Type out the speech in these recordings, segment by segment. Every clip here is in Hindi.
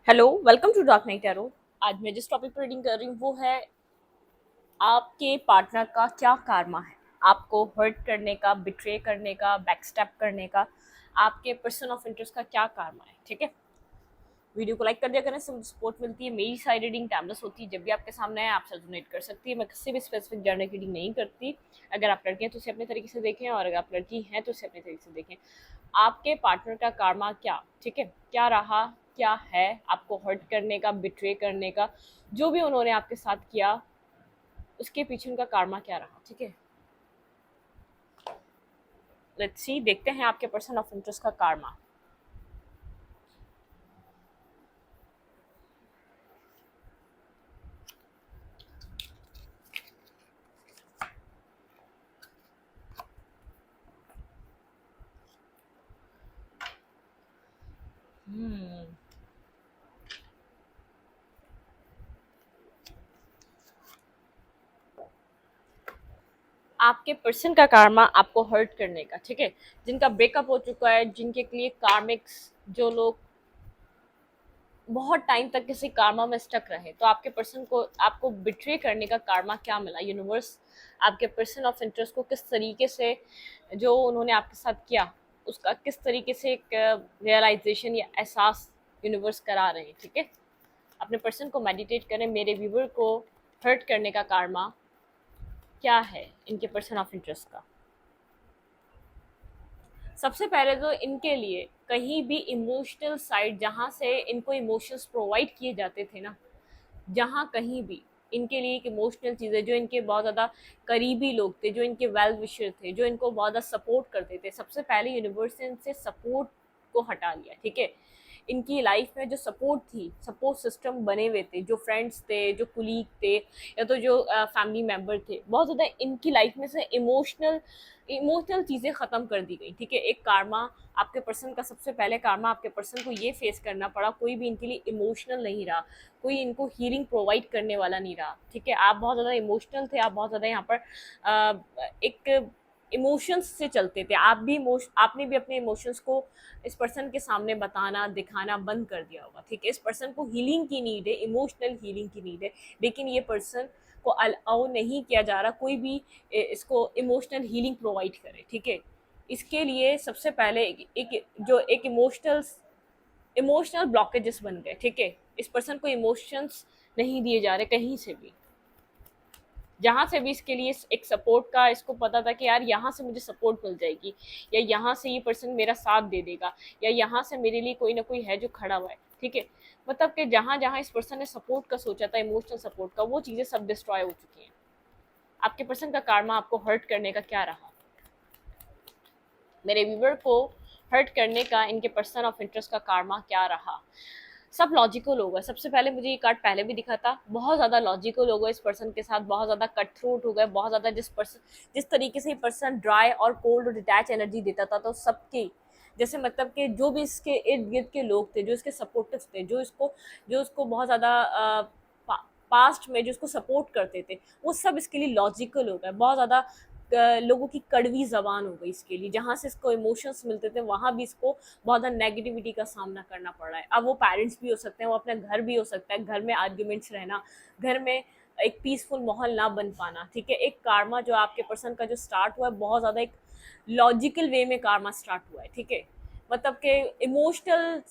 Hello, welcome to dark knight arrow. आज मैं जिस टॉपिक पर रीडिंग कर रही हूँ वो है आपके पार्टनर का क्या कारमा है। आपको हर्ट करने का, बिट्रे करने का, बैकस्टैप करने का, आपके पर्सन ऑफ इंटरेस्ट का क्या कारमा है। ठीक है, वीडियो को लाइक कर दिया करें, सब सपोर्ट मिलती है। मेरी सारी रीडिंग टाइमलेस होती है, जब भी आपके सामने है आप सब डोनेट कर सकती है। मैं किसी भी स्पेसिफिक जर्नल की रीडिंग नहीं करती। अगर आप लड़के हैं तो उसे अपने तरीके से देखें, और अगर आप लड़की हैं तो उसे अपने तरीके से देखें। आपके पार्टनर का कारमा क्या, ठीक है, क्या रहा, क्या है, आपको हर्ट करने का, बिट्रे करने का, जो भी उन्होंने आपके साथ किया उसके पीछे उनका कारमा क्या रहा। ठीक है, लेट्स सी, देखते हैं आपके पर्सन ऑफ इंटरेस्ट का कारमा। आपके पर्सन का कारमा आपको हर्ट करने का, ठीक है, जिनका ब्रेकअप हो चुका है, जिनके लिए कार्मिक्स, जो लोग बहुत टाइम तक किसी कारमा में स्टक रहे, तो आपके पर्सन को आपको बिट्रे करने का कारमा क्या मिला। यूनिवर्स आपके पर्सन ऑफ इंटरेस्ट को किस तरीके से, जो उन्होंने आपके साथ किया उसका किस तरीके से एक रियलाइजेशन या एहसास यूनिवर्स करा रहे हैं। ठीक है, अपने पर्सन को मेडिटेट करें। मेरे व्यूवर को हर्ट करने का कारमा क्या है इनके पर्सन ऑफ इंटरेस्ट का। सबसे पहले तो इनके लिए कहीं भी इमोशनल साइड, जहाँ से इनको इमोशंस प्रोवाइड किए जाते थे ना, जहाँ कहीं भी इनके लिए एक इमोशनल चीज़ है, जो इनके बहुत ज़्यादा करीबी लोग थे, जो इनके वेल विशर थे, जो इनको बहुत ज़्यादा सपोर्ट करते थे, सबसे पहले यूनिवर्स ने इनसे सपोर्ट को हटा लिया। ठीक है, इनकी लाइफ में जो सपोर्ट थी, सपोर्ट सिस्टम बने हुए थे, जो फ्रेंड्स थे, जो कुलीग थे, या तो जो फैमिली मेम्बर थे, बहुत ज़्यादा इनकी लाइफ में से इमोशनल इमोशनल चीज़ें ख़त्म कर दी गई। ठीक है, एक कारमा आपके पर्सन का, सबसे पहले कारमा आपके पर्सन को ये फेस करना पड़ा, कोई भी इनके लिए इमोशनल नहीं रहा, कोई इनको हीलिंग प्रोवाइड करने वाला नहीं रहा। ठीक है, आप बहुत ज़्यादा इमोशनल थे, आप बहुत ज़्यादा यहाँ पर एक इमोशंस से चलते थे। आपने भी अपने इमोशंस को इस पर्सन के सामने बताना, दिखाना बंद कर दिया होगा। ठीक है, इस पर्सन को हीलिंग की नीड है, इमोशनल हीलिंग की नीड है, लेकिन ये पर्सन को अलाउ नहीं किया जा रहा कोई भी इसको इमोशनल हीलिंग प्रोवाइड करे। ठीक है, इसके लिए सबसे पहले एक इमोशनल इमोशनल ब्लॉकेजेस बन गए। ठीक है, इस पर्सन को इमोशंस नहीं दिए जा रहे कहीं से भी, जहाँ से भी इसके लिए एक सपोर्ट का इसको पता था कि यार यहाँ से मुझे सपोर्ट मिल जाएगी, या यहाँ से ये पर्सन मेरा साथ दे देगा, या यहाँ से मेरे लिए कोई ना कोई है जो खड़ा हुआ है। ठीक है, मतलब कि जहाँ जहाँ इस पर्सन ने सपोर्ट का सोचा था, इमोशनल सपोर्ट का, वो चीज़ें सब डिस्ट्रॉय हो चुकी हैं। आपके पर्सन का कारमा आपको हर्ट करने का क्या रहा। मेरे व्यूवर को हर्ट करने का इनके पर्सन ऑफ इंटरेस्ट का कारमा क्या रहा। सब लॉजिकल होगा। सबसे पहले मुझे ये कार्ड पहले भी दिखा था, बहुत ज़्यादा लॉजिकल होगा इस पर्सन के साथ, बहुत ज़्यादा कट थ्रोट हो गए, बहुत ज़्यादा जिस तरीके से ये पर्सन ड्राई और कोल्ड और डिटैच एनर्जी देता था, तो सबकी जैसे मतलब कि जो भी इसके इर्द गिर्द के लोग थे, जो इसके सपोर्टिव थे, जो उसको बहुत ज़्यादा पास्ट में जो उसको सपोर्ट करते थे, वो सब इसके लिए लॉजिकल हो गए। बहुत ज़्यादा लोगों की कड़वी जबान हो गई इसके लिए, जहाँ से इसको इमोशंस मिलते थे वहाँ भी इसको बहुत ज़्यादा नेगेटिविटी का सामना करना पड़ रहा है। अब वो पेरेंट्स भी हो सकते हैं, वो अपने घर भी हो सकता है, घर में आर्ग्यूमेंट्स रहना, घर में एक पीसफुल माहौल ना बन पाना। ठीक है, एक कारमा जो आपके पर्सन का जो स्टार्ट हुआ है, बहुत ज़्यादा एक लॉजिकल वे में कारमा स्टार्ट हुआ है। ठीक है, मतलब कि इमोशनल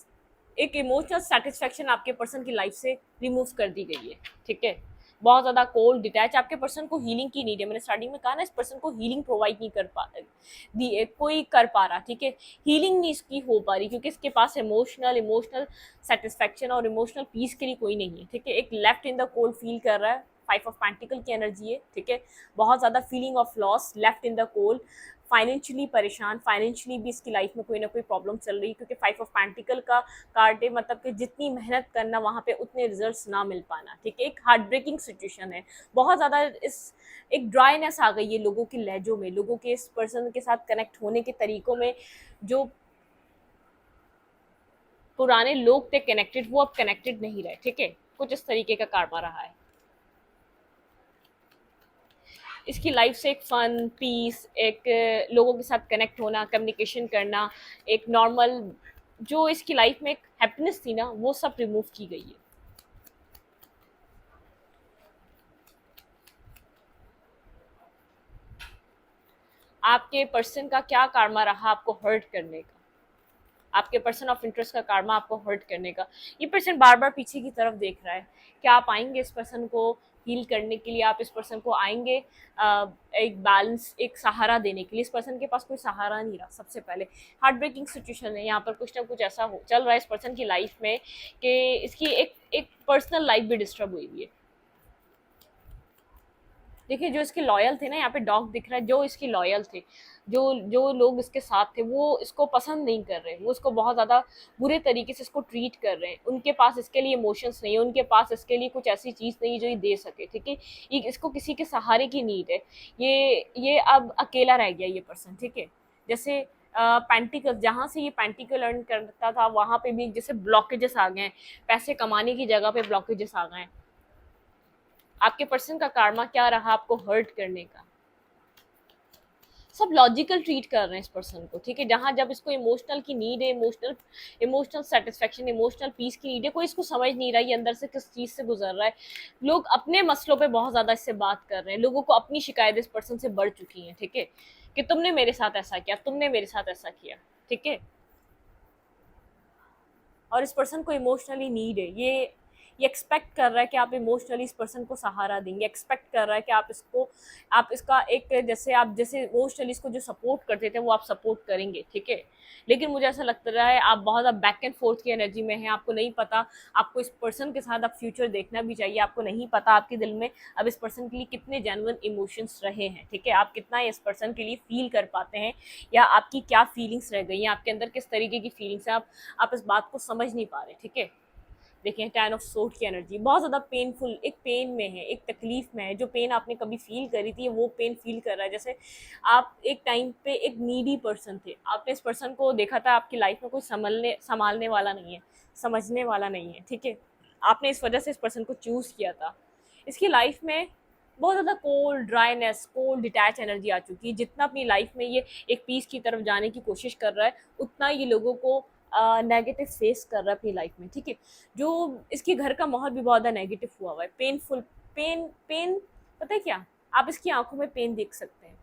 सेटिस्फेक्शन आपके पर्सन की लाइफ से रिमूव कर दी गई है। ठीक है, बहुत ज़्यादा कोल्ड डिटैच, आपके पर्सन को हीलिंग की नीड है। मैंने स्टार्टिंग में कहा ना, इस पर्सन को हीलिंग प्रोवाइड नहीं कर पा दी कोई कर पा रहा। ठीक है, हीलिंग नहीं इसकी हो पा रही, क्योंकि इसके पास इमोशनल सेटिस्फेक्शन और इमोशनल पीस के लिए कोई नहीं है। ठीक है, एक left in the cold feel कर रहा है, 5 ऑफ पेंटिकल की एनर्जी है। ठीक है, बहुत ज़्यादा feeling of loss, left in the cold, financially परेशान, फाइनेंशियली भी इसकी लाइफ में कोई ना कोई प्रॉब्लम चल रही है, क्योंकि 5 ऑफ पेंटिकल का कार्ड है, मतलब कि जितनी मेहनत करना वहाँ पे उतने रिजल्ट्स ना मिल पाना। ठीक है, एक हार्ट ब्रेकिंग सिचुएशन है, बहुत ज़्यादा इस एक ड्राइनेस आ गई है लोगों के लहजों में, लोगों के इस पर्सन के साथ कनेक्ट होने के तरीकों में। जो पुराने लोग थे कनेक्टेड, वो अब कनेक्टेड नहीं रहे। ठीक है, कुछ इस तरीके का कारवा रहा है। इसकी लाइफ से एक फन, पीस, एक लोगों के साथ कनेक्ट होना, कम्युनिकेशन करना, एक नॉर्मल जो इसकी लाइफ में एक हैप्पीनेस थी ना, वो सब रिमूव की गई है। आपके पर्सन का क्या karma रहा आपको हर्ट करने का, आपके पर्सन ऑफ इंटरेस्ट का karma आपको हर्ट करने का। ये पर्सन बार बार पीछे की तरफ देख रहा है। क्या आप आएंगे इस पर्सन को हील करने के लिए? आप इस पर्सन को आएंगे एक बैलेंस, एक सहारा देने के लिए? इस पर्सन के पास कोई सहारा नहीं रहा। सबसे पहले हार्ट ब्रेकिंग सिचुएशन है यहाँ पर, कुछ ना कुछ ऐसा हो चल रहा है इस पर्सन की लाइफ में कि इसकी एक पर्सनल लाइफ भी डिस्टर्ब हुई हुई है। देखिए, जो इसके लॉयल थे ना, यहाँ पे डॉग दिख रहा है, जो इसकी लॉयल थे, जो जो लोग इसके साथ थे, वो इसको पसंद नहीं कर रहे, वो इसको बहुत ज़्यादा बुरे तरीके से इसको ट्रीट कर रहे हैं। उनके पास इसके लिए इमोशंस नहीं है, उनके पास इसके लिए कुछ ऐसी चीज़ नहीं है जो ये दे सके, ठीक है। ये इसको किसी के सहारे की नीड है। ये अब अकेला रह गया ये पर्सन, ठीक है। जैसे पेंटिकल, जहाँ से ये पेंटिकल अर्न करता था, वहाँ पे भी जैसे ब्लॉकेजेस आ गए हैं, पैसे कमाने की जगह पे ब्लॉकेजेस आ गए हैं। आपके पर्सन का karma क्या रहा आपको हर्ट करने का? सब लॉजिकल ट्रीट कर रहे हैं इस पर्सन को, ठीक है। जहां जब इसको इमोशनल की नीड है, emotional emotional satisfaction, emotional peace की नीड है, कोई इसको समझ नहीं रहा, ये अंदर से किस चीज़ से गुजर रहा है। लोग अपने मसलों पे बहुत ज़्यादा इससे बात कर रहे हैं, लोगों को अपनी शिकायत इस पर्सन से बढ़ चुकी हैं, ठीक है, कि तुमने मेरे साथ ऐसा किया, तुमने मेरे साथ ऐसा किया, ठीक है। और इस पर्सन को इमोशनली नीड है। ये एक्सपेक्ट कर रहा है कि आप इमोशनली इस पर्सन को सहारा देंगे, एक्सपेक्ट कर रहा है कि आप इसका एक, जैसे इमोशनली इसको जो सपोर्ट करते थे वो आप सपोर्ट करेंगे, ठीक है। लेकिन मुझे ऐसा लगता रहा है आप बहुत ज़्यादा बैक एंड फोर्थ की एनर्जी में हैं। आपको नहीं पता, आपको इस पर्सन के साथ अब फ्यूचर देखना भी चाहिए। आपको नहीं पता आपके दिल में अब इस पर्सन के लिए कितने जेन्युइन इमोशंस रहे हैं, ठीक है। आप कितना इस पर्सन के लिए फील कर पाते हैं, या आपकी क्या फीलिंग्स रह गई हैं, आपके अंदर किस तरीके की फीलिंग्स हैं, आप इस बात को समझ नहीं पा रहे, ठीक है। देखिए, 10 ऑफ सोर्ड की एनर्जी बहुत ज़्यादा पेनफुल, एक पेन में है, एक तकलीफ में है। जो पेन आपने कभी फील करी थी वो पेन फील कर रहा है। जैसे आप एक टाइम पे एक नीडी पर्सन थे, आपने इस पर्सन को देखा था, आपकी लाइफ में कोई संभालने वाला नहीं है, समझने वाला नहीं है, ठीक है। आपने इस वजह से इस पर्सन को चूज़ किया था। इसकी लाइफ में बहुत ज़्यादा cold dryness, cold detach energy आ चुकी है। जितना अपनी लाइफ में ये एक पीस की तरफ जाने की कोशिश कर रहा है, उतना ये लोगों को नेगेटिव फेस कर रहा है अपनी लाइफ में, ठीक है। जो इसके घर का माहौल भी बहुत ज़्यादा नेगेटिव हुआ हुआ है, पेनफुल, पेन पेन। पता है क्या, आप इसकी आंखों में पेन देख सकते हैं।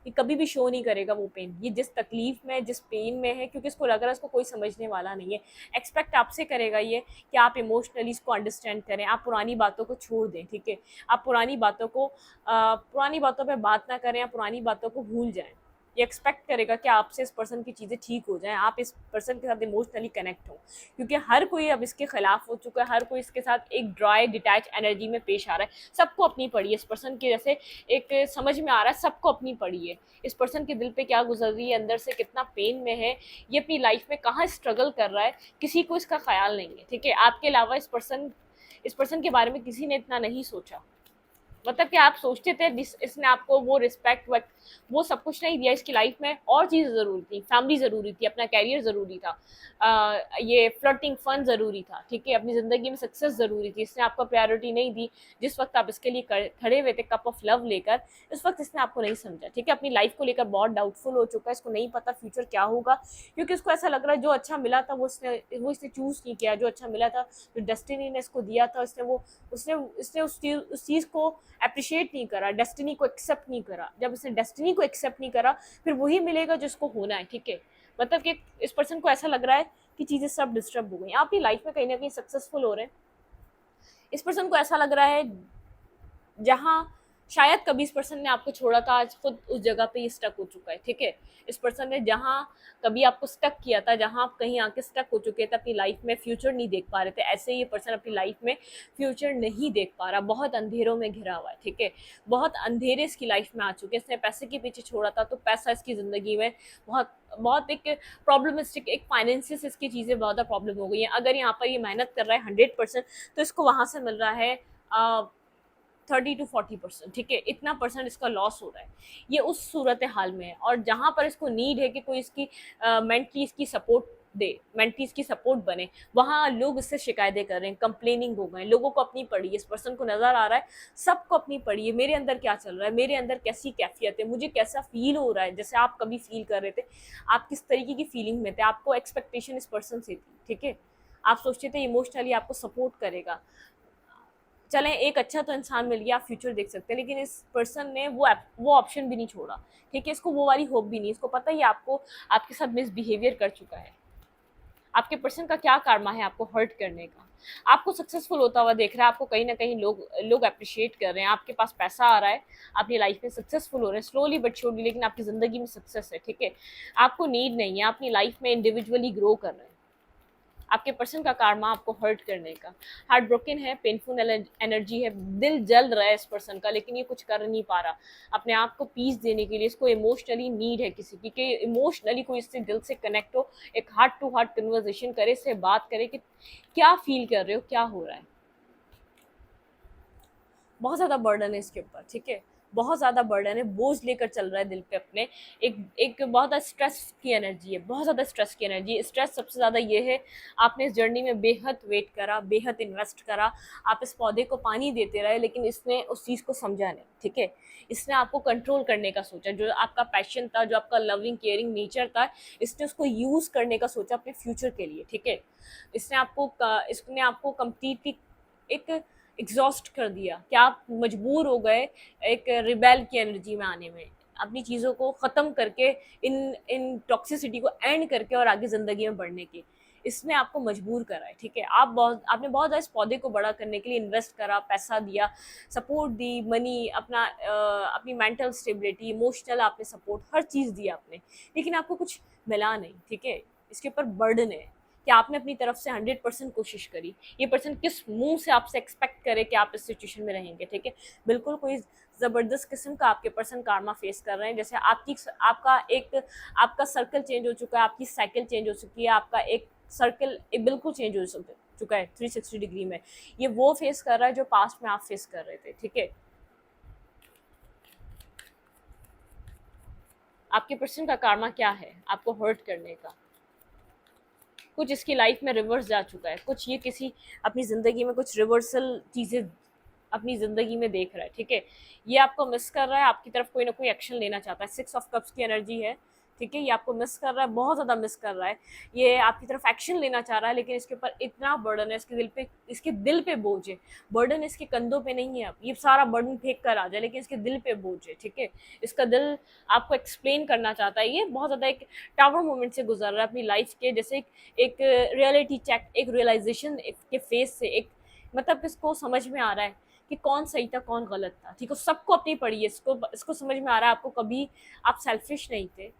ये कभी भी शो नहीं करेगा वो पेन, ये जिस तकलीफ में, जिस पेन में है, क्योंकि इसको लग रहा है इसको कोई समझने वाला नहीं है। एक्सपेक्ट आपसे करेगा ये कि आप इमोशनली इसको अंडरस्टैंड करें, आप पुरानी बातों को छोड़ दें, ठीक है। आप पुरानी बातों पे बात ना करें, आप पुरानी बातों को भूल जाएं। ये एक्सपेक्ट करेगा कि आपसे इस पर्सन की चीज़ें ठीक हो जाएं, आप इस पर्सन के साथ इमोशनली कनेक्ट हो, क्योंकि हर कोई अब इसके खिलाफ हो चुका है, हर कोई इसके साथ एक ड्राई डिटैच एनर्जी में पेश आ रहा है। सबको अपनी पड़ी है इस पर्सन की, जैसे एक समझ में आ रहा है सबको अपनी पड़ी है। इस पर्सन के दिल पे क्या गुजर रही है, अंदर से कितना पेन में है, ये अपनी लाइफ में कहाँ स्ट्रगल कर रहा है, किसी को इसका ख्याल नहीं है, ठीक है। आपके अलावा इस पर्सन के बारे में किसी ने इतना नहीं सोचा। मतलब कि आप सोचते थे इसने आपको वो रिस्पेक्ट वो सब कुछ नहीं दिया। इसकी लाइफ में और चीज़ ज़रूरी थी, फैमिली ज़रूरी थी, अपना कैरियर ज़रूरी था, ये फ्लर्टिंग फन ज़रूरी था, ठीक है। अपनी ज़िंदगी में सक्सेस ज़रूरी थी, इसने आपको प्रायोरिटी नहीं दी। जिस वक्त आप इसके लिए खड़े हुए थे कप ऑफ लव लेकर, इस वक्त इसने आपको नहीं समझा, ठीक है। अपनी लाइफ को लेकर बहुत डाउटफुल हो चुका है, इसको नहीं पता फ्यूचर क्या होगा, क्योंकि इसको ऐसा लग रहा है जो अच्छा मिला था वो इसने चूज़ नहीं किया। जो अच्छा मिला था, जो डेस्टिनी ने इसको दिया था, उसने उस चीज़ को अप्रिशिएट नहीं करा, डेस्टिनी को एक्सेप्ट नहीं करा। जब इसने डेस्टिनी को एक्सेप्ट नहीं करा, फिर वही मिलेगा जो इसको होना है, ठीक है। मतलब कि इस पर्सन को ऐसा लग रहा है कि चीज़ें सब डिस्टर्ब हो गई। आप अपनी लाइफ में कहीं ना कहीं सक्सेसफुल हो रहे हैं। इस पर्सन को ऐसा लग रहा है जहाँ शायद कभी इस पर्सन ने आपको छोड़ा था, आज खुद उस जगह पे ये स्टक हो चुका है, ठीक है। इस पर्सन ने जहाँ कभी आपको स्टक किया था, जहाँ आप कहीं आके स्टक हो चुके थे, अपनी लाइफ में फ्यूचर नहीं देख पा रहे थे, ऐसे ही ये पर्सन अपनी लाइफ में फ्यूचर नहीं देख पा रहा, बहुत अंधेरों में घिरा हुआ है, ठीक है। बहुत अंधेरे इसकी लाइफ में आ चुके हैं। इसने पैसे के पीछे छोड़ा था, तो पैसा इसकी ज़िंदगी में बहुत बहुत एक प्रॉब्लमिस्टिक, एक फाइनेंसिस इसकी चीज़ें बहुत ज़्यादा प्रॉब्लम हो गई हैं। अगर यहाँ पर ये मेहनत कर रहा है 100%, तो इसको वहाँ से मिल रहा है 30 to 40%, ठीक है। इतना परसेंट इसका लॉस हो रहा है। ये उस सूरत हाल में है, और जहाँ पर इसको नीड है कि कोई इसकी मेंटली इसकी सपोर्ट दे, मेंटीज की सपोर्ट बने। वहाँ लोग इससे शिकायतें कर रहे हैं, कंप्लेनिंग हो गए, लोगों को अपनी पड़ी है, इस पर्सन को नजर आ रहा है सबको अपनी पड़ी है, मेरे अंदर क्या चल रहा है, मेरे अंदर कैसी कैफियत है, मुझे कैसा फील हो रहा है, जैसे आप कभी फील कर रहे थे, आप किस तरीके की फीलिंग में थे, आपको एक्सपेक्टेशन इस पर्सन से थी, ठीक है, आप सोचते थे इमोशनली आपको सपोर्ट करेगा, चलें एक अच्छा तो इंसान मिल गया, आप फ्यूचर देख सकते हैं, लेकिन इस पर्सन ने वो ऑप्शन भी नहीं छोड़ा, ठीक है, इसको वो वाली होप भी नहीं, इसको पता ही आपको आपके साथ मिसबिहेवियर कर चुका है, आपके पर्सन का क्या कारमा है आपको हर्ट करने का, आपको सक्सेसफुल होता हुआ देख रहा है, आपको कहीं ना कहीं लोग अप्रिशिएट कर रहे हैं, आपके पास पैसा आ रहा है, अपनी लाइफ में सक्सेसफुल हो रहे हैं स्लोली बट श्योरली, लेकिन आपकी ज़िंदगी में सक्सेस है, ठीक है, आपको नीड नहीं है, अपनी लाइफ में इंडिविजुअली ग्रो कर रहे हैं, आपके पर्सन का कारमा आपको हर्ट करने का, हार्ट ब्रोकन है, पेनफुल एनर्जी है, दिल जल रहा है इस पर्सन का, लेकिन ये कुछ कर नहीं पा रहा अपने आप को पीस देने के लिए, इसको इमोशनली नीड है किसी की, कि इमोशनली कोई इससे दिल से कनेक्ट हो, एक हार्ट टू हार्ट कन्वर्सेशन करे, इससे बात करे कि क्या फील कर रहे हो, क्या हो रहा है। बहुत ज़्यादा बर्डन है इसके ऊपर, ठीक है, बहुत ज़्यादा बर्डन है, बोझ लेकर चल रहा है दिल पे अपने, एक एक बहुत ज़्यादा स्ट्रेस की एनर्जी है, बहुत ज़्यादा स्ट्रेस की एनर्जी है, स्ट्रेस सबसे ज़्यादा ये है, आपने इस जर्नी में बेहद वेट करा, बेहद इन्वेस्ट करा, आप इस पौधे को पानी देते रहे, लेकिन इसने उस चीज़ को समझा नहीं, ठीक है, इसने आपको कंट्रोल करने का सोचा, जो आपका पैशन था, जो आपका लविंग केयरिंग नेचर था, इसने उसको यूज़ करने का सोचा अपने फ्यूचर के लिए, ठीक है, इसने आपको कम्प्लीटली एक एग्जॉस्ट कर दिया कि आप मजबूर हो गए एक रिबेल की एनर्जी में आने में, अपनी चीज़ों को ख़त्म करके, इन इन टॉक्सिसिटी को एंड करके और आगे ज़िंदगी में बढ़ने की, इसने आपको मजबूर करा है, ठीक है, आपने बहुत ज़्यादा इस पौधे को बड़ा करने के लिए इन्वेस्ट करा, पैसा दिया, सपोर्ट दी, मनी, अपनी मेंटल स्टेबिलिटी, इमोशनल आपने सपोर्ट, हर चीज़ दिया आपने, लेकिन आपको कुछ मिला नहीं, ठीक है, इसके ऊपर बर्डन है कि आपने अपनी तरफ से 100% कोशिश करी, ये पर्सन किस मुंह से आपसे एक्सपेक्ट करे कि आप इस सिचुएशन में रहेंगे, ठीक है, बिल्कुल कोई ज़बरदस्त किस्म का आपके पर्सन कारमा फेस कर रहे हैं, जैसे आपका सर्कल चेंज हो चुका है, आपकी साइकिल चेंज हो चुकी है, आपका एक सर्कल बिल्कुल चेंज हो चुका है 360 डिग्री में, ये वो फेस कर रहा है जो पास्ट में आप फेस कर रहे थे, ठीक है, आपके पर्सन का कारमा क्या है आपको हर्ट करने का, कुछ इसकी लाइफ में रिवर्स जा चुका है, कुछ ये किसी अपनी ज़िंदगी में कुछ रिवर्सल चीज़ें अपनी ज़िंदगी में देख रहा है, ठीक है, ये आपको मिस कर रहा है, आपकी तरफ कोई ना कोई एक्शन लेना चाहता है, 6 ऑफ कप्स की एनर्जी है, ठीक है, ये आपको मिस कर रहा है, बहुत ज़्यादा मिस कर रहा है, ये आपकी तरफ एक्शन लेना चाह रहा है, लेकिन इसके ऊपर इतना बर्डन है, इसके दिल पे बोझ है, बर्डन इसके कंधों पे नहीं है, अब ये सारा बर्डन फेंक कर आ जाए, लेकिन इसके दिल पे बोझ है, ठीक है, इसका दिल आपको एक्सप्लेन करना चाहता है, ये बहुत ज़्यादा एक टावर मोमेंट से गुजर रहा है अपनी लाइफ के, जैसे एक रियलिटी चेक, एक रियलाइजेशन के फेस से, एक मतलब इसको समझ में आ रहा है कि कौन सही था कौन गलत था, ठीक है, सबको अपनी पड़ी है, इसको समझ में आ रहा है आपको कभी आप सेल्फिश नहीं थे,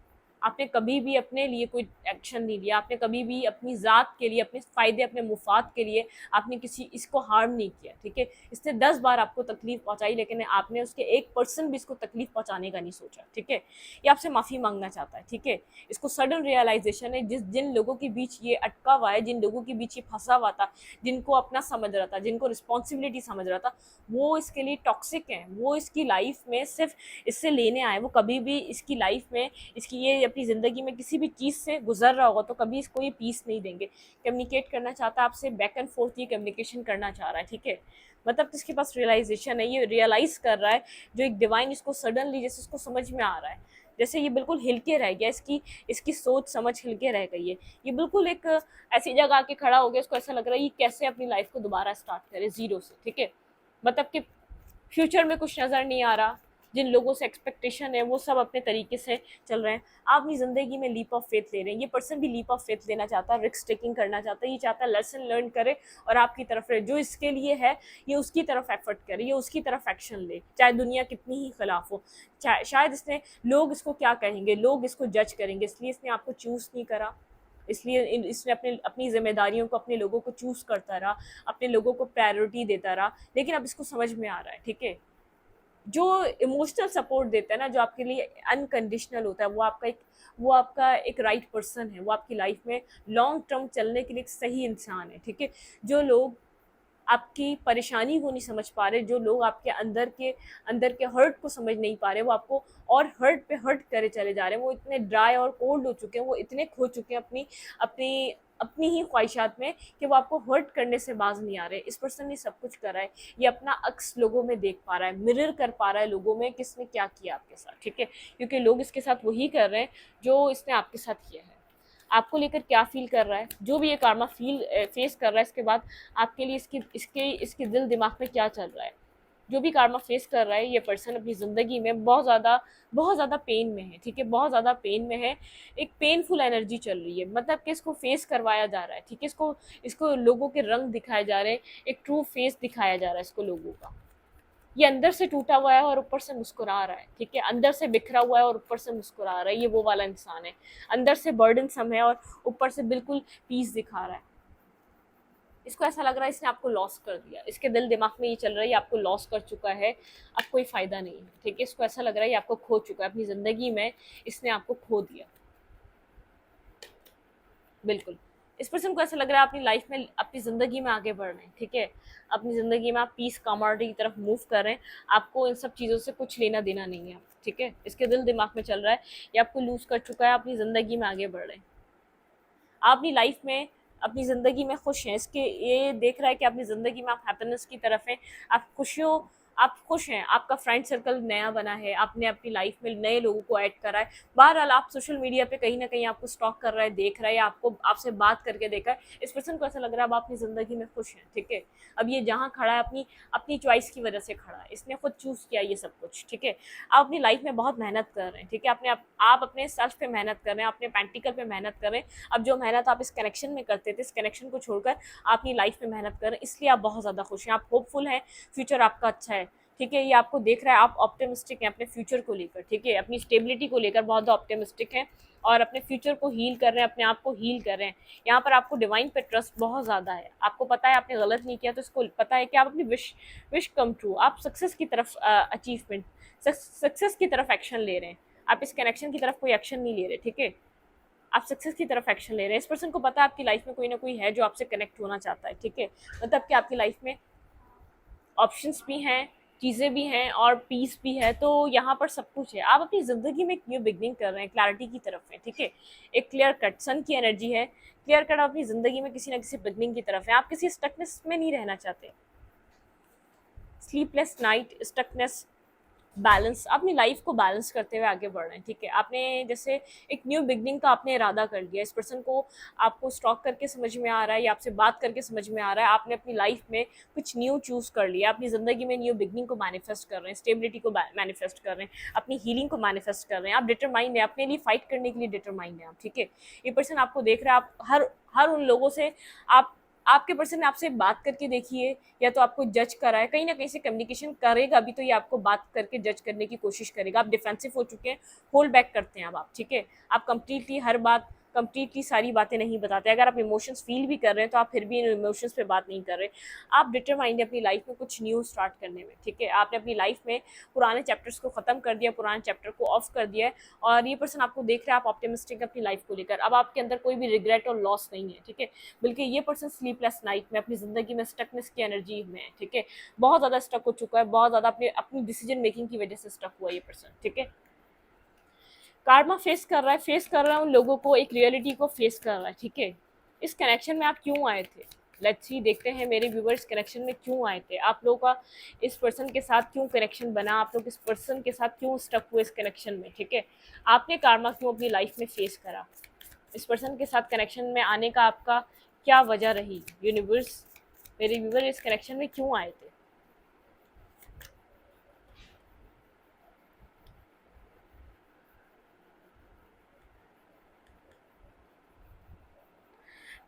आपने कभी भी अपने लिए कोई एक्शन नहीं लिया, आपने कभी भी अपनी ज़ात के लिए, अपने फ़ायदे, अपने मुफाद के लिए आपने इसको हार्म नहीं किया, ठीक है, इसने 10 बार आपको तकलीफ़ पहुंचाई, लेकिन आपने उसके 1% भी इसको तकलीफ़ पहुंचाने का नहीं सोचा, ठीक है, ये आपसे माफ़ी मांगना चाहता है, ठीक है, इसको सडन रियलाइजेशन है, जिन लोगों के बीच ये अटका हुआ है, जिन लोगों के बीच ये फंसा हुआ था, जिनको अपना समझ रहा था, जिनको रिस्पॉन्सिबिलिटी समझ रहा था, वो इसके लिए टॉक्सिक हैं, वो इसकी लाइफ में सिर्फ इससे लेने आए, वो कभी भी इसकी लाइफ में इसकी ये अपनी ज़िंदगी में किसी भी चीज़ से गुजर रहा होगा तो कभी इसको ये पीस नहीं देंगे, कम्युनिकेट करना चाहता है आपसे, बैक एंड फोर्थ ये कम्युनिकेशन करना चाह रहा है, ठीक है, मतलब इसके पास रियलाइजेशन है, ये रियलाइज़ कर रहा है, जो एक डिवाइन इसको सडनली जैसे इसको समझ में आ रहा है, जैसे ये बिल्कुल हिल के रह गया, इसकी सोच समझ हिल के रह गई है, ये बिल्कुल एक ऐसी जगह आके खड़ा हो गया, इसको ऐसा लग रहा है ये कैसे अपनी लाइफ को दोबारा स्टार्ट करे ज़ीरो से, ठीक है, मतलब कि फ्यूचर में कुछ नज़र नहीं आ रहा, जिन लोगों से एक्सपेक्टेशन है वो सब अपने तरीके से चल रहे हैं, आप अपनी ज़िंदगी में लीप ऑफ फेथ ले रहे हैं, ये पर्सन भी लीप ऑफ फेथ लेना चाहता है, रिस्क टेकिंग करना चाहता है, ये चाहता है लेसन लर्न करे और आपकी तरफ रहे, जो इसके लिए है ये उसकी तरफ एफर्ट करे, ये उसकी तरफ एक्शन ले, चाहे दुनिया कितनी ही खिलाफ हो, चाहे शायद लोग इसको क्या कहेंगे, लोग इसको जज करेंगे, इसलिए इसने आपको चूज़ नहीं करा, इसलिए इसने अपनी जिम्मेदारियों को, अपने लोगों को चूज़ करता रहा, अपने लोगों को प्रायोरिटी देता रहा, लेकिन अब इसको समझ में आ रहा है, ठीक है, जो इमोशनल सपोर्ट देता है ना, जो आपके लिए अनकंडीशनल होता है, वो आपका एक राइट पर्सन है, वो आपकी लाइफ में लॉन्ग टर्म चलने के लिए एक सही इंसान है, ठीक है, जो लोग आपकी परेशानी को नहीं समझ पा रहे, जो लोग आपके अंदर के हर्ट को समझ नहीं पा रहे, वो आपको और हर्ट पे हर्ट करे चले जा रहे हैं। वो इतने ड्राई और कोल्ड हो चुके हैं, वो इतने खो चुके हैं अपनी अपनी अपनी ही ख्वाहिशात में कि वो आपको हर्ट करने से बाज नहीं आ रहे। इस पर्सन ने सब कुछ करा है, ये अपना अक्स लोगों में देख पा रहा है, मिरर कर पा रहा है लोगों में किसने क्या किया आपके साथ, ठीक है, क्योंकि लोग इसके साथ वही कर रहे हैं जो इसने आपके साथ किया है। आपको लेकर क्या फील कर रहा है, जो भी ये कारमा फेस कर रहा है, इसके बाद आपके लिए इसके दिल दिमाग में क्या चल रहा है। जो भी कारमा फेस कर रहा है ये पर्सन अपनी ज़िंदगी में बहुत ज़्यादा पेन में है, ठीक है, बहुत ज़्यादा पेन में है। एक पेनफुल एनर्जी चल रही है, मतलब कि इसको फेस करवाया जा रहा है, ठीक है, इसको इसको लोगों के रंग दिखाए जा रहे हैं, एक ट्रू फेस दिखाया जा रहा है इसको लोगों का। ये अंदर से टूटा हुआ है और ऊपर से मुस्कुरा रहा है, ठीक है, अंदर से बिखरा हुआ है और ऊपर से मुस्कुरा रहा है। ये वो वाला इंसान है, अंदर से बर्डन सम है और ऊपर से बिल्कुल पीस दिखा रहा है। इसको ऐसा लग रहा है इसने आपको लॉस कर दिया, इसके दिल दिमाग में ये चल रहा है ये आपको लॉस कर चुका है, अब कोई फ़ायदा नहीं है, ठीक है, इसको ऐसा लग रहा है ये आपको खो चुका है, अपनी ज़िंदगी में इसने आपको खो दिया। बिल्कुल, इस पर्सन को ऐसा लग रहा है अपनी लाइफ में, अपनी ज़िंदगी में आगे बढ़ रहे हैं, ठीक है, अपनी ज़िंदगी में आप पीस कामर्डी की तरफ मूव कर रहे हैं, आपको इन सब चीज़ों से कुछ लेना देना नहीं है, ठीक है, इसके दिल दिमाग में चल रहा है ये आपको लूज़ कर चुका है, अपनी ज़िंदगी में आगे बढ़ रहे हैं। आप अपनी लाइफ में अपनी ज़िंदगी में खुश हैं, इसके ये देख रहा है कि अपनी ज़िंदगी में आप हैप्पीनेस की तरफ हैं, आप खुश हैं, आपका फ्रेंड सर्कल नया बना है, आपने अपनी लाइफ में नए लोगों को ऐड करा है। बहरहाल आप सोशल मीडिया पे कहीं ना कहीं आपको स्टॉक कर रहा है, देख रहा है, आपको आपसे बात करके देखा है। इस पर्सन को ऐसा लग रहा है अब अपनी ज़िंदगी में खुश हैं, ठीक है, अब ये जहाँ खड़ा है अपनी अपनी चॉइस की वजह से खड़ा है, इसने खुद चूज़ किया ये सब कुछ, ठीक है। आप अपनी लाइफ में बहुत मेहनत कर रहे हैं, ठीक है, आप अपने सेल्फ पे मेहनत कर रहे हैं, अपने प्रैक्टिकल पे मेहनत कर रहे हैं। अब जो मेहनत आप इस कनेक्शन में करते थे, इस कनेक्शन को छोड़कर आप अपनी लाइफ में मेहनत कर रहे हैं, इसलिए आप बहुत ज़्यादा खुश हैं, आप होपफुल हैं, फ्यूचर आपका अच्छा है, ठीक है, ये आपको देख रहा है, आप ऑप्टिमिस्टिक हैं अपने फ्यूचर को लेकर, ठीक है, अपनी स्टेबिलिटी को लेकर बहुत ज़्यादा ऑप्टिमिस्टिक हैं और अपने फ्यूचर को हील कर रहे हैं, अपने आप को हील कर रहे हैं। यहाँ पर आपको डिवाइन पे ट्रस्ट बहुत ज़्यादा है, आपको पता है आपने गलत नहीं किया, तो इसको पता है कि आप अपनी विश कम ट्रू, आप सक्सेस की तरफ अचीवमेंट सक्सेस की तरफ एक्शन ले रहे हैं, आप इस कनेक्शन की तरफ कोई एक्शन नहीं ले रहे, ठीक है, आप सक्सेस की तरफ एक्शन ले रहे हैं। इस पर्सन को पता है आपकी लाइफ में कोई ना कोई है जो आपसे कनेक्ट होना चाहता है, ठीक है, मतलब कि आपकी लाइफ में ऑप्शंस भी हैं, चीज़ें भी हैं और पीस भी है, तो यहाँ पर सब कुछ है। आप अपनी ज़िंदगी में एक न्यू बिगनिंग कर रहे हैं, क्लैरिटी की तरफ है, ठीक है, एक क्लियर कट सन की एनर्जी है, क्लियर कट अपनी ज़िंदगी में किसी ना किसी बिगनिंग की तरफ है, आप किसी स्टकनेस में नहीं रहना चाहते। स्लीपलेस नाइट, स्टकनेस, बैलेंस, अपनी लाइफ को बैलेंस करते हुए आगे बढ़ रहे हैं, ठीक है, आपने जैसे एक न्यू बिगनिंग का आपने इरादा कर लिया। इस पर्सन को आपको स्टॉक करके समझ में आ रहा है या आपसे बात करके समझ में आ रहा है आपने अपनी लाइफ में कुछ न्यू चूज़ कर लिया, अपनी ज़िंदगी में न्यू बिगनिंग को मैनिफेस्ट कर रहे हैं, स्टेबिलिटी को मैनिफेस्ट कर रहे हैं, अपनी हीलिंग को मैनिफेस्ट कर रहे हैं, आप डिटरमाइंड है, अपने लिए फाइट करने के लिए डिटरमाइंड है आप, ठीक है। ये पर्सन आपको देख रहा है, आप हर उन लोगों से आप आपके पर्सन ने आपसे बात करके देखिए या तो आपको जज करा है, कहीं ना कहीं से कम्युनिकेशन करेगा भी तो ये आपको बात करके जज करने की कोशिश करेगा। आप डिफेंसिव हो चुके हैं, होल्ड बैक करते हैं अब आप, ठीक है, आप कंप्लीटली सारी बातें नहीं बताते। अगर आप इमोशंस फील भी कर रहे हैं तो आप फिर भी इन इमोशंस पे बात नहीं कर रहे। आप डिटरमाइंड है अपनी लाइफ में कुछ न्यू स्टार्ट करने में, ठीक है, आपने अपनी लाइफ में पुराने चैप्टर्स को ख़त्म कर दिया, पुराने चैप्टर को ऑफ कर दिया है और ये पर्सन आपको देख रहा है आप ऑप्टिमिस्टिक अपनी लाइफ को लेकर। अब आपके अंदर कोई भी रिग्रेट और लॉस नहीं है, ठीक है, बल्कि ये पर्सन स्लीपलेस नाइट में अपनी ज़िंदगी में स्टकनेस की एनर्जी में है, ठीक है, बहुत ज़्यादा स्टक हो चुका है, बहुत ज़्यादा अपनी डिसीजन मेकिंग की वजह से स्टक हुआ ये पर्सन, ठीक है। कार्मा फेस कर रहा है उन लोगों को, एक रियलिटी को फेस कर रहा है, ठीक है। इस कनेक्शन में आप क्यों आए थे, लेट्स सी, देखते हैं मेरे व्यूवर्स कनेक्शन में क्यों आए थे, आप लोगों का इस पर्सन के साथ क्यों कनेक्शन बना, आप लोग इस पर्सन के साथ क्यों स्टक हुए इस कनेक्शन में, ठीक है, आपने कार्मा क्यों अपनी लाइफ में फेस करा, इस पर्सन के साथ कनेक्शन में आने का आपका क्या वजह रही, यूनिवर्स मेरे व्यूवर इस कनेक्शन में क्यों आए थे।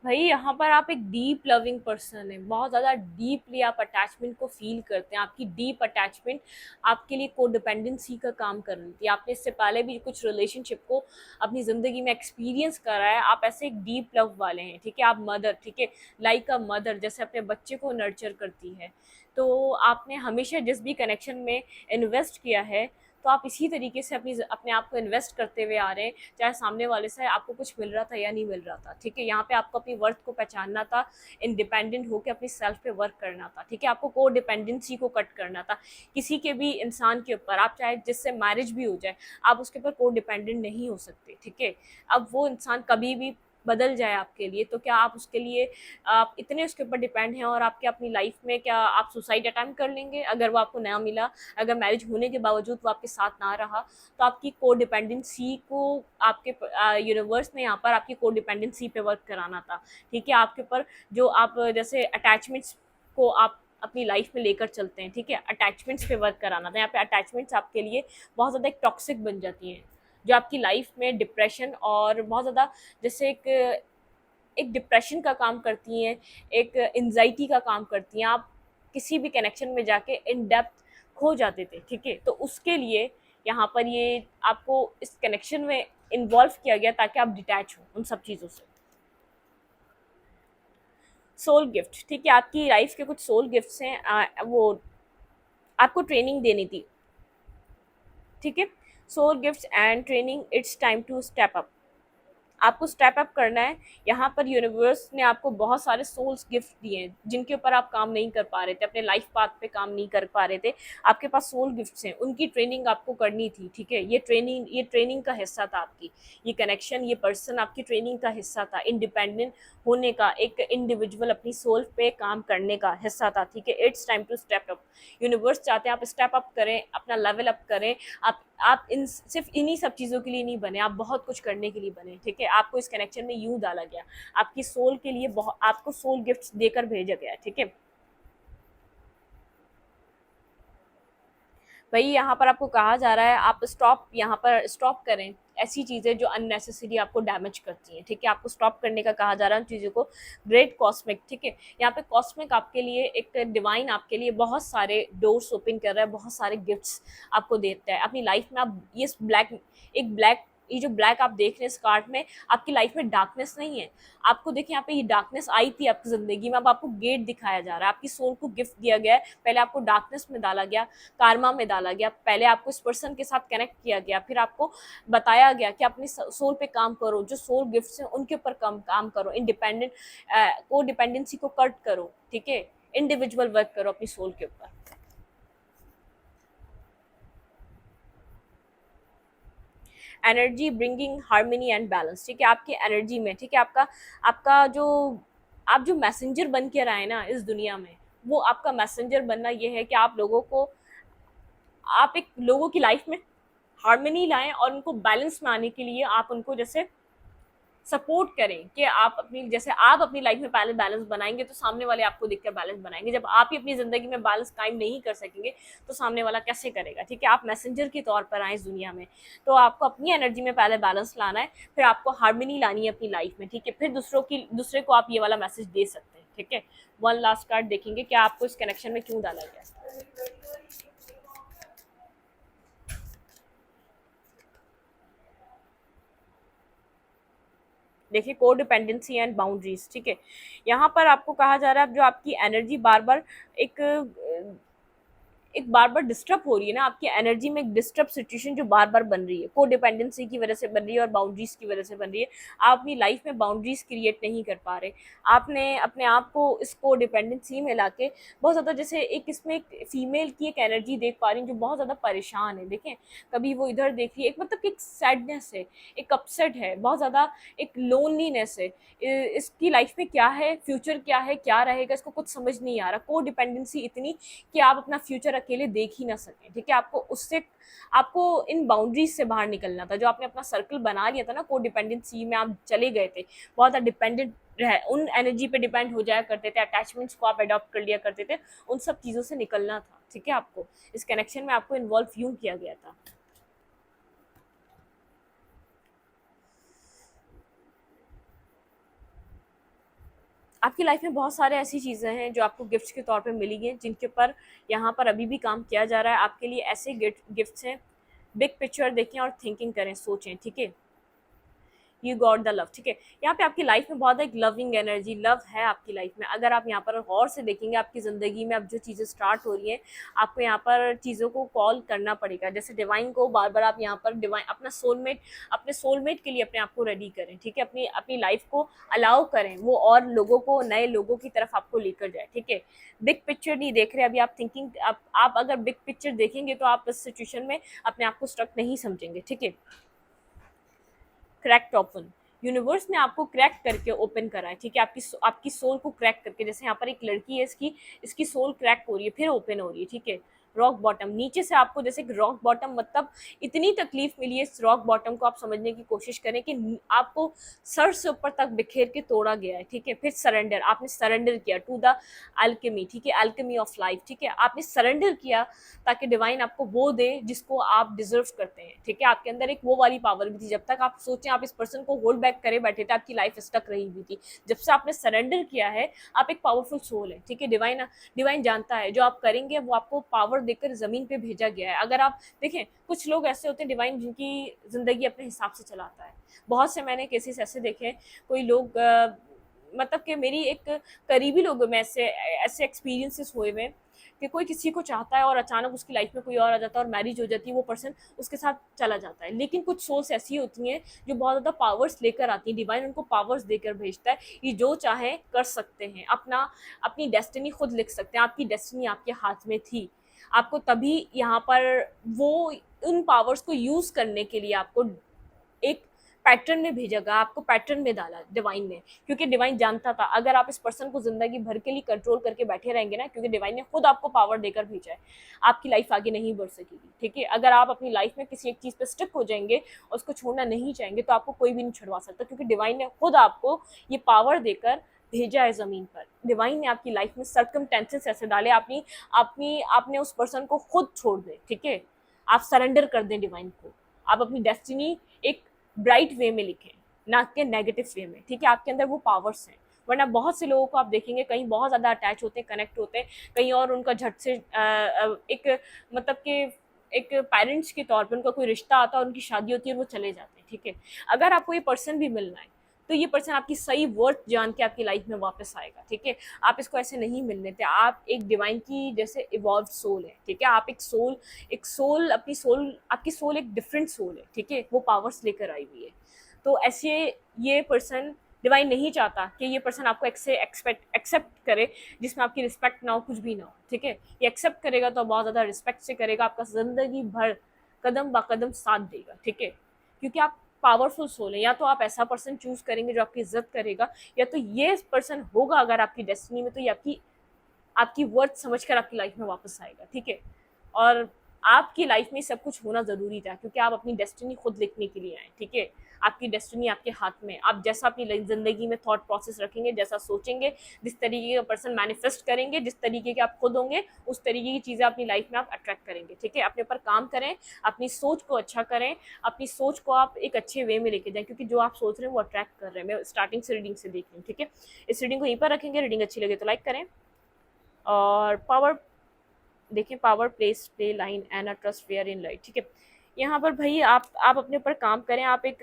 भाई यहाँ पर आप एक डीप लविंग पर्सन है, बहुत ज़्यादा डीपली आप अटैचमेंट को फील करते हैं, आपकी डीप अटैचमेंट आपके लिए कोडिपेंडेंसी का काम कर रही थी, आपने इससे पहले भी कुछ रिलेशनशिप को अपनी ज़िंदगी में एक्सपीरियंस करा है, आप ऐसे एक डीप लव वाले हैं, ठीक है, आप मदर, ठीक है, लाइक अ मदर जैसे अपने बच्चे को नर्चर करती है, तो आपने हमेशा जिस भी कनेक्शन में इन्वेस्ट किया है तो तो आप इसी तरीके से अपने आप को इन्वेस्ट करते हुए आ रहे हैं, चाहे सामने वाले से आपको कुछ मिल रहा था या नहीं मिल रहा था, ठीक है। यहाँ पे आपको अपनी वर्थ को पहचानना था, इंडिपेंडेंट होकर अपनी सेल्फ पे वर्क करना था, ठीक है। आपको को डिपेंडेंसी को कट करना था किसी के भी इंसान के ऊपर। आप चाहे जिससे मैरिज भी हो जाए, आप उसके ऊपर को डिपेंडेंट नहीं हो सकते, ठीक है। अब वो इंसान कभी भी बदल जाए आपके लिए, तो क्या आप उसके लिए आप इतने उसके ऊपर डिपेंड हैं, और आपके अपनी लाइफ में क्या आप सुसाइड अटेम्प्ट कर लेंगे अगर वो आपको ना मिला, अगर मैरिज होने के बावजूद वो आपके साथ ना रहा? तो आपकी को डिपेंडेंसी को आपके यूनिवर्स ने यहाँ पर आपकी को डिपेंडेंसी पे वर्क कराना था, ठीक है। आपके ऊपर जो आप जैसे अटैचमेंट्स को आप अपनी लाइफ में लेकर चलते हैं, ठीक है, अटैचमेंट्स पे वर्क कराना था। यहाँ पे अटैचमेंट्स आपके लिए बहुत ज़्यादा एक टॉक्सिक बन जाती हैं, जो आपकी लाइफ में डिप्रेशन और बहुत ज़्यादा जैसे एक डिप्रेशन का काम करती हैं, एक एंजाइटी का काम करती हैं। आप किसी भी कनेक्शन में जाके इन डेप्थ खो जाते थे, ठीक है। तो उसके लिए यहाँ पर ये आपको इस कनेक्शन में इन्वॉल्व किया गया ताकि आप डिटैच हो उन सब चीज़ों से। सोल गिफ्ट, ठीक है, आपकी लाइफ के कुछ सोल गिफ्ट्स हैं, वो आपको ट्रेनिंग देनी थी, ठीक है। Soul gifts and training, it's time to step up. आपको स्टेप अप करना है। यहाँ पर यूनिवर्स ने आपको बहुत सारे सोल्स गिफ्ट दिए हैं जिनके ऊपर आप काम नहीं कर पा रहे थे, अपने लाइफ पाथ पे काम नहीं कर पा रहे थे। आपके पास सोल गिफ्ट्स हैं, उनकी ट्रेनिंग आपको करनी थी, ठीक है। ये ट्रेनिंग का हिस्सा था आपकी, ये कनेक्शन, ये पर्सन आपकी ट्रेनिंग का हिस्सा था, इंडिपेंडेंट होने का, एक इंडिविजुअल अपनी सोल पे काम करने का हिस्सा था, ठीक है। It's time to step up. Universe चाहते हैं आप स्टेप अप करें, अपना लेवल अप करें। आप इन सिर्फ इन्हीं सब चीज़ों के लिए नहीं बने, आप बहुत कुछ करने के लिए बने, ठीक है। आपको इस कनेक्शन में यूं डाला गया, आपकी सोल के लिए बहुत, आपको सोल गिफ्ट्स देकर भेजा गया, ठीक है। भाई यहाँ पर आपको कहा जा रहा है आप यहाँ पर स्टॉप करें ऐसी चीज़ें जो अननेसेसरी आपको डैमेज करती हैं, ठीक है। आपको स्टॉप करने का कहा जा रहा है उन चीज़ों को। ग्रेट कॉस्मिक, ठीक है, यहाँ पे कॉस्मिक आपके लिए एक डिवाइन आपके लिए बहुत सारे डोर्स ओपन कर रहा है, बहुत सारे गिफ्ट्स आपको देता है अपनी लाइफ में। आप ये जो ब्लैक आप देख रहे हैं इस कार्ड में, आपकी लाइफ में डार्कनेस नहीं है। आपको देखिए यहाँ पे ये डार्कनेस आई थी आपकी ज़िंदगी में, अब आपको गेट दिखाया जा रहा है, आपकी सोल को गिफ्ट दिया गया है। पहले आपको डार्कनेस में डाला गया, कारमा में डाला गया, पहले आपको इस पर्सन के साथ कनेक्ट किया गया, फिर आपको बताया गया कि अपनी सोल पे काम करो, जो सोल गिफ्ट्स हैं उनके ऊपर काम करो, इंडिपेंडेंट को डिपेंडेंसी को कट करो, ठीक है, इंडिविजुअल वर्क करो अपनी सोल के ऊपर। Energy bringing harmony and balance, ठीक है, आपकी एनर्जी में, ठीक है, आपका आपका जो आप जो मैसेंजर बन के आए ना इस दुनिया में, वो आपका मैसेंजर बनना ये है कि आप लोगों को, आप एक लोगों की लाइफ में हार्मनी लाएं और उनको बैलेंस में आने के लिए आप उनको जैसे सपोर्ट करें कि आप अपनी लाइफ में पहले बैलेंस बनाएंगे तो सामने वाले आपको देखकर बैलेंस बनाएंगे। जब आप ही अपनी ज़िंदगी में बैलेंस कायम नहीं कर सकेंगे तो सामने वाला कैसे करेगा, ठीक है। आप मैसेंजर के तौर पर आए इस दुनिया में, तो आपको अपनी एनर्जी में पहले बैलेंस लाना है, फिर आपको हार्मनी लानी है अपनी लाइफ में, ठीक है। फिर दूसरे को आप ये वाला मैसेज दे सकते हैं, ठीक है। वन लास्ट कार्ड देखेंगे क्या आपको इस कनेक्शन में क्यों डाला गया। देखिए, को डिपेंडेंसी एंड बाउंड्रीज, ठीक है। यहाँ पर आपको कहा जा रहा है जो आपकी एनर्जी बार बार एक डिस्टर्ब हो रही है ना, आपकी एनर्जी में एक डिस्टर्ब सिचुएशन जो बार बार बन रही है, को डिपेंडेंसी की वजह से बन रही है और बाउंड्रीज की वजह से बन रही है। आप अपनी लाइफ में बाउंड्रीज क्रिएट नहीं कर पा रहे। आपने अपने आप को इस को डिपेंडेंसी में लाके बहुत ज़्यादा जैसे इसमें एक फीमेल की एक एनर्जी देख पा रही हूँ जो बहुत ज़्यादा परेशान है। देखें, कभी वो इधर देख रही है, एक मतलब कि एक सैडनेस है, एक अपसेट है, बहुत ज़्यादा एक लोनलीनेस है। इसकी लाइफ में क्या है, फ्यूचर क्या है, क्या रहेगा, इसको कुछ समझ नहीं आ रहा। को डिपेंडेंसी इतनी कि आप अपना फ्यूचर अकेले देख ही ना सकें, ठीक है। आपको इन बाउंड्रीज से बाहर निकलना था। जो आपने अपना सर्कल बना लिया था ना, को डिपेंडेंसी में आप चले गए थे, बहुत ज़्यादा डिपेंडेंट उन एनर्जी पे डिपेंड हो जाया करते थे, अटैचमेंट्स को आप अडॉप्ट कर लिया करते थे, उन सब चीज़ों से निकलना था, ठीक है। आपको इस कनेक्शन में आपको इन्वॉल्व यूं किया गया था। आपकी लाइफ में बहुत सारे ऐसी चीज़ें हैं जो आपको गिफ्ट्स के तौर पे मिली हैं, जिनके ऊपर यहाँ पर अभी भी काम किया जा रहा है। आपके लिए ऐसे गिफ्ट्स हैं। बिग पिक्चर देखें और थिंकिंग करें, सोचें, ठीक है। यू गॉट द लव, ठीक है। यहाँ पे आपकी लाइफ में बहुत एक लविंग एनर्जी, लव है आपकी लाइफ में। अगर आप यहाँ पर गौर से देखेंगे आपकी ज़िंदगी में अब जो चीज़ें स्टार्ट हो रही हैं, आपको यहाँ पर चीज़ों को कॉल करना पड़ेगा। जैसे डिवाइन को बार बार आप यहाँ पर डिवाइन अपने सोलमेट के लिए अपने आप को रेडी करें, ठीक है। अपनी अपनी लाइफ को अलाउ करें, वो और लोगों को, नए लोगों की तरफ आपको लेकर जाए, ठीक है। बिग पिक्चर नहीं देख रहे अभी आप, थिंकिंग आप अगर बिग पिक्चर देखेंगे तो आप इस सिचुएशन में अपने आप को स्ट्रक नहीं समझेंगे, ठीक है। क्रैक्ड ओपन, यूनिवर्स ने आपको क्रैक करके ओपन करा है, ठीक है। आपकी सोल को क्रैक करके, जैसे यहाँ पर एक लड़की है, इसकी सोल क्रैक हो रही है, फिर ओपन हो रही है, ठीक है। रॉक बॉटम, नीचे से आपको जैसे रॉक बॉटम, मतलब इतनी तकलीफ मिली है इस रॉक बॉटम को, आप समझने की कोशिश करें कि आपको सर से ऊपर तक बिखेर के तोड़ा गया है, ठीक है। फिर सरेंडर, आपने सरेंडर किया टू द अल्केमी, ठीक है, अल्केमी ऑफ लाइफ, ठीक है। आपने सरेंडर किया ताकि डिवाइन आपको वो दे जिसको आप डिजर्व करते हैं, ठीक है। आपके अंदर एक वो वाली पावर भी थी, जब तक आप सोचें आप इस पर्सन को होल्ड बैक करे बैठे थे, आपकी लाइफ स्टक रही हुई थी। जब से आपने सरेंडर किया है, आप एक पावरफुल सोल है, ठीक है। डिवाइन जानता है जो आप करेंगे वो आपको पावर देकर ज़मीन पे भेजा गया है। अगर आप देखें, कुछ लोग ऐसे होते हैं डिवाइन जिनकी ज़िंदगी अपने हिसाब से चलाता है। बहुत से मैंने केसेस ऐसे देखे, कोई लोग मतलब कि मेरी एक करीबी लोगों में ऐसे एक्सपीरियंसेस हुए हुए कि कोई किसी को चाहता है और अचानक उसकी लाइफ में कोई और आ जाता है और मैरिज हो जाती है, वो पर्सन उसके साथ चला जाता है। लेकिन कुछ सोल्स ऐसी होती हैं जो बहुत ज़्यादा पावर्स लेकर आती हैं, डिवाइन उनको पावर्स देकर भेजता है, ये जो चाहे कर सकते हैं, अपनी डेस्टिनी खुद लिख सकते हैं। आपकी डेस्टिनी आपके हाथ में थी, आपको तभी यहाँ पर वो उन पावर्स को यूज़ करने के लिए आपको एक पैटर्न में भेजा गया, आपको पैटर्न में डाला डिवाइन ने, क्योंकि डिवाइन जानता था अगर आप इस पर्सन को जिंदगी भर के लिए कंट्रोल करके बैठे रहेंगे ना, क्योंकि डिवाइन ने खुद आपको पावर देकर भेजा है, आपकी लाइफ आगे नहीं बढ़ सकेगी, ठीक है। अगर आप अपनी लाइफ में किसी एक चीज़ पे स्टिक हो जाएंगे और उसको छोड़ना नहीं चाहेंगे तो आपको कोई भी नहीं छुड़वा सकता, क्योंकि डिवाइन ने खुद आपको ये पावर देकर भेजा है ज़मीन पर। डिवाइन ने आपकी लाइफ में सर्कमटेंसेस ऐसे डाले, आपने उस पर्सन को खुद छोड़ दें, ठीक है। आप सरेंडर कर दें डिवाइन को, आप अपनी डेस्टिनी एक ब्राइट वे में लिखें, ना कि नेगेटिव वे में, ठीक है। आपके अंदर वो पावर्स हैं। वरना बहुत से लोगों को आप देखेंगे कहीं बहुत ज़्यादा अटैच होते हैं, कनेक्ट होते हैं, कहीं और उनका झट से एक मतलब कि एक पेरेंट्स के तौर पे उनका कोई रिश्ता आता है, उनकी शादी होती है और वो चले जाते हैं, ठीक है। अगर आपको ये पर्सन भी मिलना है तो ये पर्सन आपकी सही वर्थ जान के आपकी लाइफ में वापस आएगा, ठीक है। आप इसको ऐसे नहीं मिलने थे, आप एक डिवाइन की जैसे इवॉल्व सोल है, ठीक है। आप एक सोल आपकी सोल एक डिफरेंट सोल है, ठीक है, वो पावर्स लेकर आई हुई है। तो ऐसे ये पर्सन, डिवाइन नहीं चाहता कि ये पर्सन आपको एक्सेप्ट करे जिसमें आपकी रिस्पेक्ट ना हो, कुछ भी ना हो, ठीक है। ये एक्सेप्ट करेगा तो बहुत ज़्यादा रिस्पेक्ट से करेगा, आपका ज़िंदगी भर कदम ब कदम साथ देगा, ठीक है। क्योंकि आप पावरफुल सोल है, या तो आप ऐसा पर्सन चूज करेंगे जो आपकी इज्जत करेगा, या तो ये पर्सन होगा अगर आपकी डेस्टिनी में, तो ये आपकी वर्थ समझकर आपकी लाइफ में वापस आएगा, ठीक है। और आपकी लाइफ में सब कुछ होना ज़रूरी था, क्योंकि आप अपनी डेस्टिनी खुद लिखने के लिए आए, ठीक है। आपकी डेस्टिनी आपके हाथ में, आप जैसा अपनी ज़िंदगी में थॉट प्रोसेस रखेंगे, जैसा सोचेंगे, जिस तरीके का पर्सन मैनिफेस्ट करेंगे, जिस तरीके के आप खुद होंगे, उस तरीके की चीज़ें अपनी लाइफ में आप अट्रैक्ट करेंगे, ठीक है। अपने ऊपर काम करें, अपनी सोच को अच्छा करें, अपनी सोच को आप एक अच्छे वे में लेके जाएं, क्योंकि जो आप सोच रहे हैं वो अट्रैक्ट कर रहे हैं। मैं स्टार्टिंग से रीडिंग से देख रही हूँ, ठीक है। इस रीडिंग को यहीं पर रखेंगे, रीडिंग अच्छी लगे तो लाइक करें। और पावर देखें, power place play line and a trust fair in light, ठीक है। यहाँ पर भाई आप अपने ऊपर काम करें। आप एक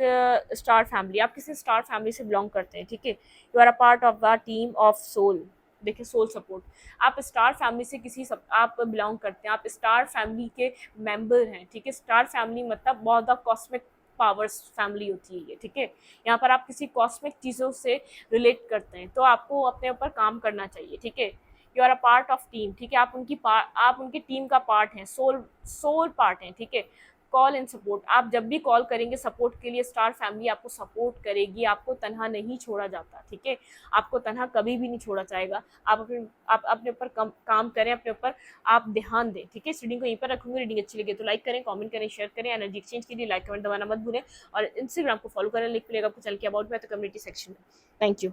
स्टार फैमिली, आप किसी स्टार फैमिली से बिलोंग करते हैं, ठीक है। You are a part of the team of soul, देखिए सोल सपोर्ट, आप स्टार फैमिली से आप बिलोंग करते हैं, आप स्टार फैमिली के मेंबर हैं, ठीक है। स्टार फैमिली मतलब बहुत द कॉस्मिक पावर्स फैमिली होती है ये, ठीक है। यहाँ पर आप किसी कॉस्मिक चीज़ों से रिलेट करते हैं, तो आपको अपने ऊपर काम करना चाहिए, ठीक है। You are a part of team, ठीक है। आप उनकी टीम का पार्ट हैं, सोल पार्ट हैं, ठीक है। कॉल एंड सपोर्ट, आप जब भी कॉल करेंगे सपोर्ट के लिए, स्टार फैमिली आपको सपोर्ट करेगी, आपको तनहा नहीं छोड़ा जाता, ठीक है। आपको तनहा कभी भी नहीं छोड़ा जाएगा। आप अपने ऊपर काम करें, अपने ऊपर आप ध्यान दें, ठीक है। इस रीडिंग को यहीं पर रखूंगी। रीडिंग अच्छी लगे तो लाइक करें, कमेंट करें, शेयर करें, एनर्जी एक्सचेंज कीजिए, लाइक कमेंट दबाना मत भूलें, और इंस्टाग्राम को फॉलो करें, लिंक मिलेगा आपको चल के अबाउट में तो कम्युनिटी सेक्शन में। Thank you.